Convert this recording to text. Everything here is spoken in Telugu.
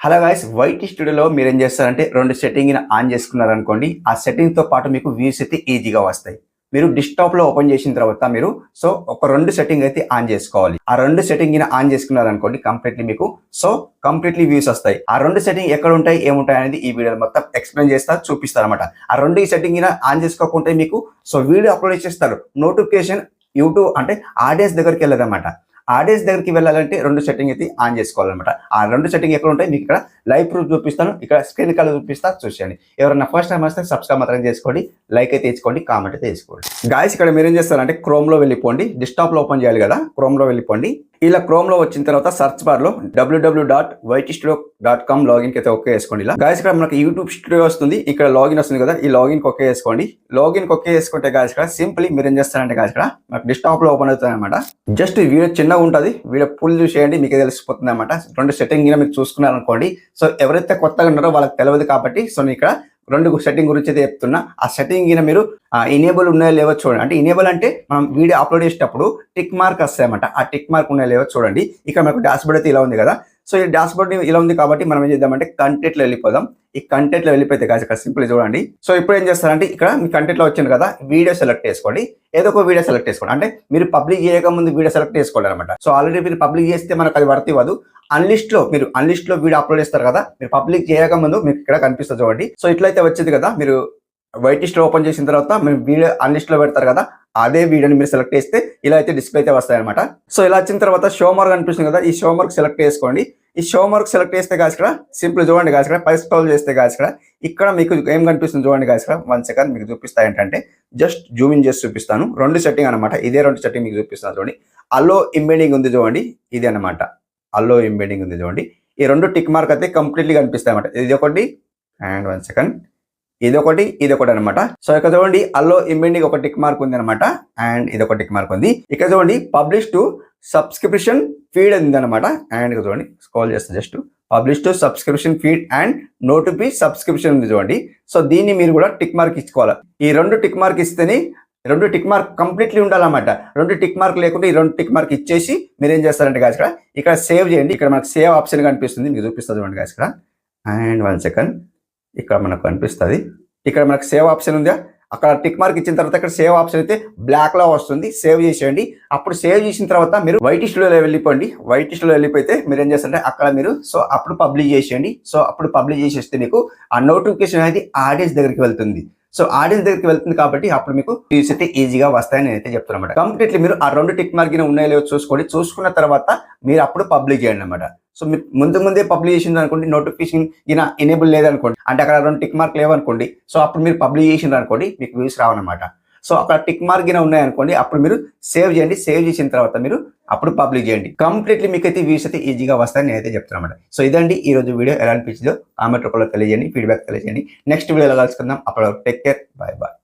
హలో గైస్, వైటీ స్టూడియోలో మీరేం చేస్తారంటే రెండు సెట్టింగ్ని ఆన్ చేసుకున్నారనుకోండి. ఆ సెట్టింగ్తో పాటు మీకు వ్యూస్ అయితే ఈజీగా వస్తాయి. మీరు డెస్క్టాప్లో ఓపెన్ చేసిన తర్వాత మీరు ఒక రెండు సెట్టింగ్ అయితే ఆన్ చేసుకోవాలి. ఆ రెండు సెట్టింగ్ని ఆన్ చేసుకున్నారనుకోండి కంప్లీట్లీ వ్యూస్ వస్తాయి. ఆ రెండు సెట్టింగ్ ఎక్కడ ఉంటాయి, ఏముంటాయి అనేది ఈ వీడియోలో మొత్తం ఎక్స్ప్లెయిన్ చేస్తా, చూపిస్తారు అనమాట. ఆ రెండు సెట్టింగ్ ఆన్ చేసుకోకుంటే మీకు వీడియో అప్లోడ్ చేస్తారు, నోటిఫికేషన్ యూట్యూబ్ అంటే ఆడియన్స్ దగ్గరికి వెళ్ళదన్నమాట. ఆడియన్స్ దగ్గరికి వెళ్ళాలంటే రెండు సెట్టింగ్ అయితే ఆన్ చేసుకోవాలన్నమాట. ఆ రెండు సెట్టింగ్ ఎక్కడ ఉంటాయి మీకు ఇక్కడ లైవ్ ప్రూఫ్ చూపిస్తాను, ఇక్కడ స్క్రీన్ కాల్ చూపిస్తా, చూసేయండి. ఎవరైనా ఫస్ట్ టైం వస్తే సబ్స్క్రైబ్ మాత్రం చేసుకోండి, లైక్ అయితే ఇచ్చుకోండి, కామెంట్ అయితే తీసుకోండి. గాయస్, ఇక్కడ మీరేం చేస్తారంటే క్రోమ్లో వెళ్ళిపోండి. డెస్క్టాప్లో ఓపెన్ చేయాలి కదా, క్రోమ్లో వెళ్ళిపోండి. ఇలా క్రోమ్లో వచ్చిన తర్వాత సర్చ్ బార్లో www.ytstudio.com లాగిన్కి అయితే ఓకే వేసుకోండి. ఇలా గాయస్ ఇక్కడ మనకి యూట్యూబ్ స్టూడియో వస్తుంది, ఇక్కడ లాగిన్ వస్తుంది కదా, ఈ లాగిన్కి ఓకే వేసుకోండి. లాగిన్కి ఓకే వేసుకుంటే గాయస్ ఇక్కడ సింపుల్లీ మీరు ఏం చేస్తారంటే గాయస్ ఇక్కడ మనకు డెస్క్టాప్లో ఓపెన్ అవుతుంది అనమాట. జస్ట్ వీడియో చిన్నగా ఉంటుంది, వీడియో ఫుల్ చూసేయండి, మీకు తెలిసిపోతుంది అనమాట. రెండు సెట్టింగ్ మీరు చూసుకున్నారనుకోండి. ఎవరైతే కొత్తగా ఉన్నారో వాళ్ళకి తెలియదు కాబట్టి నేను ఇక్కడ రెండు సెట్టింగ్ గురించి అయితే చెప్తున్నా. ఆ సెట్టింగ్ మీరు ఇనేబుల్ ఉన్నాయో లేవో చూడండి. అంటే ఇనేబుల్ అంటే మనం వీడియో అప్లోడ్ చేసేటప్పుడు టిక్ మార్క్ వస్తాయన్నమాట. ఆ టిక్ మార్క్ ఉన్నాయో లేవో చూడండి. ఇక్కడ మనకు డాష్బోర్డ్ అయితే ఇలా ఉంది కదా. ఈ డాష్బోర్డ్ ఇలా ఉంది కాబట్టి మనం ఏం చేద్దామంటే కంటెంట్లో వెళ్ళిపోదాం. ఈ కంటెంట్లో వెళ్ళిపోతే కాదు ఇక్కడ సింపుల్ చూడండి. ఇప్పుడు ఏం చేస్తారంటే ఇక్కడ మీ కంటెంట్లో వచ్చింది కదా, వీడియో సెలెక్ట్ చేసుకోండి. ఏదో ఒక వీడియో సెలెక్ట్ చేసుకోండి. అంటే మీరు పబ్లిక్ చేయక ముందు వీడియో సెలెక్ట్ చేసుకోవాలి అనమాట. ఆల్రెడీ మీరు పబ్లిక్ చేస్తే మనకు అది వర్త్ ఇవ్వదు. అన్లిస్ట్లో వీడియో అప్లోడ్ చేస్తారు కదా, మీరు పబ్లిక్ చేయక ముందు మీకు ఇక్కడ కనిపిస్తుంది చూడండి. ఇట్లయితే వచ్చింది కదా, మీరు వైటీస్లో ఓపెన్ చేసిన తర్వాత మీరు వీడియో అన్లిస్ట్లో పెడతారు కదా, అదే వీడియోని మీరు సెలెక్ట్ చేస్తే ఇలా అయితే డిస్ప్లే అయితే వస్తాయి అనమాట. ఇలా వచ్చిన తర్వాత షో మార్క్ కనిపిస్తుంది కదా, ఈ షో మార్క్ సెలెక్ట్ చేసుకోండి. ఈ షో మార్క్ సెలెక్ట్ చేస్తే కాదు ఇక్కడ సింపుల్ చూడండి కాదు ఇక్కడ పై స్క్రోల్ చేస్తే కాదు ఇక్కడ మీకు ఏం కనిపిస్తుంది చూడండి కాదు ఇక్కడ 1 సెకండ్ మీకు చూపిస్తా. ఏంటంటే జస్ట్ జూమ్ ఇన్ చేసి చూపిస్తాను. రెండు సెట్టింగ్ అనమాట, ఇదే రెండు సెట్టింగ్ మీకు చూపిస్తాను చూడండి. అల్లో ఎంబెడింగ్ ఉంది చూడండి, ఇది అనమాట. అల్లో ఎంబెడింగ్ ఉంది చూడండి. ఈ రెండు టిక్ మార్క్ అయితే కంప్లీట్లీ కనిపిస్తాయి అనమాట. ఇది ఒకటి అండ్ 1 సెకండ్, ఇదొకటి అనమాట. ఇక్కడ చూడండి అల్లో ఎంబెడింగ్ ఒక టిక్ మార్క్ ఉంది అనమాట, అండ్ ఇదొక టిక్ మార్క్ ఉంది. ఇక్కడ చూడండి పబ్లిష్ టు సబ్స్క్రిప్షన్ ఫీడ్ ఉంది అనమాట. అండ్ ఇక్కడ చూడండి స్క్రోల్ చేస్తే just publish to subscription feed and notify subscription ఉంది చూడండి. దీన్ని మీరు కూడా టిక్ మార్క్ ఇచ్చుకోవాలి. ఈ రెండు టిక్ మార్క్ ఇస్తేనే రెండు టిక్ మార్క్ కంప్లీట్లీ ఉండాలన్నమాట. రెండు టిక్ మార్క్ లేకుంటే ఈ రెండు టిక్ మార్క్ ఇచ్చేసి మీరు ఏం చేస్తారంటే గాయస్ ఇక్కడ సేవ్ చేయండి. ఇక్కడ మనకు సేవ్ ఆప్షన్ కనిపిస్తుంది, మీకు చూపిస్తుంది చూడండి గాయస్ ఇక్కడ. అండ్ 1 సెకండ్, ఇక్కడ మనకు కనిపిస్తుంది. ఇక్కడ మనకు సేవ్ ఆప్షన్ ఉందా, అక్కడ టిక్ మార్క్ ఇచ్చిన తర్వాత ఇక్కడ సేవ్ ఆప్షన్ అయితే బ్లాక్ లో వస్తుంది. సేవ్ చేసేయండి. అప్పుడు సేవ్ చేసిన తర్వాత మీరు వైటీ స్టూడియోలో వెళ్ళిపోండి. వైటీ స్టూడియోలో వెళ్ళిపోతే మీరు ఏం చేస్తారంటే అక్కడ మీరు అప్పుడు పబ్లిష్ చేసేయండి. అప్పుడు పబ్లిష్ చేసేస్తే మీకు ఆ నోటిఫికేషన్ అనేది ఆడియన్స్ దగ్గరికి వెళ్తుంది. ఆడియన్స్ దగ్గరికి వెళ్తుంది కాబట్టి అప్పుడు మీకు వ్యూస్ అయితే ఈజీగా వస్తాయని నేనైతే చెప్తాను అనమాట. కంప్లీట్లీ మీరు ఆ రెండు టిక్ మార్క్ ఉన్నాయో లేవో చూసుకోండి. చూసుకున్న తర్వాత మీరు అప్పుడు పబ్లిక్ చేయండి అనమాట. మీరు ముందే పబ్లిక్ చేసింది అనుకోండి, నోటిఫికేషన్ ఎనేబుల్ లేదనుకోండి, అంటే అక్కడ రెండు టిక్ మార్క్ లేవనుకోండి. అప్పుడు మీరు పబ్లిక్ చేసిండ్రు అనుకోండి, మీకు వ్యూస్ రావన్నమాట. అక్కడ టిక్ మార్క్ ఉన్నాయనుకోండి, అప్పుడు మీరు సేవ్ చేయండి. సేవ్ చేసిన తర్వాత మీరు అప్పుడు పబ్లిక్ చేయండి. కంప్లీట్లీ మీకు అయితే వ్యూస్ అయితే ఈజీగా వస్తాయని నేనైతే చెప్తాను అనమాట. ఇదండి ఈ రోజు వీడియో. ఎలా అనిపించిందో కామెంట్ రూపంలో తెలియజేయండి, ఫీడ్బ్యాక్ తెలియజేయండి. నెక్స్ట్ వీడియోలో కలుసుకుందాం. అప్పుడు టేక్ కేర్, బాయ్ బాయ్.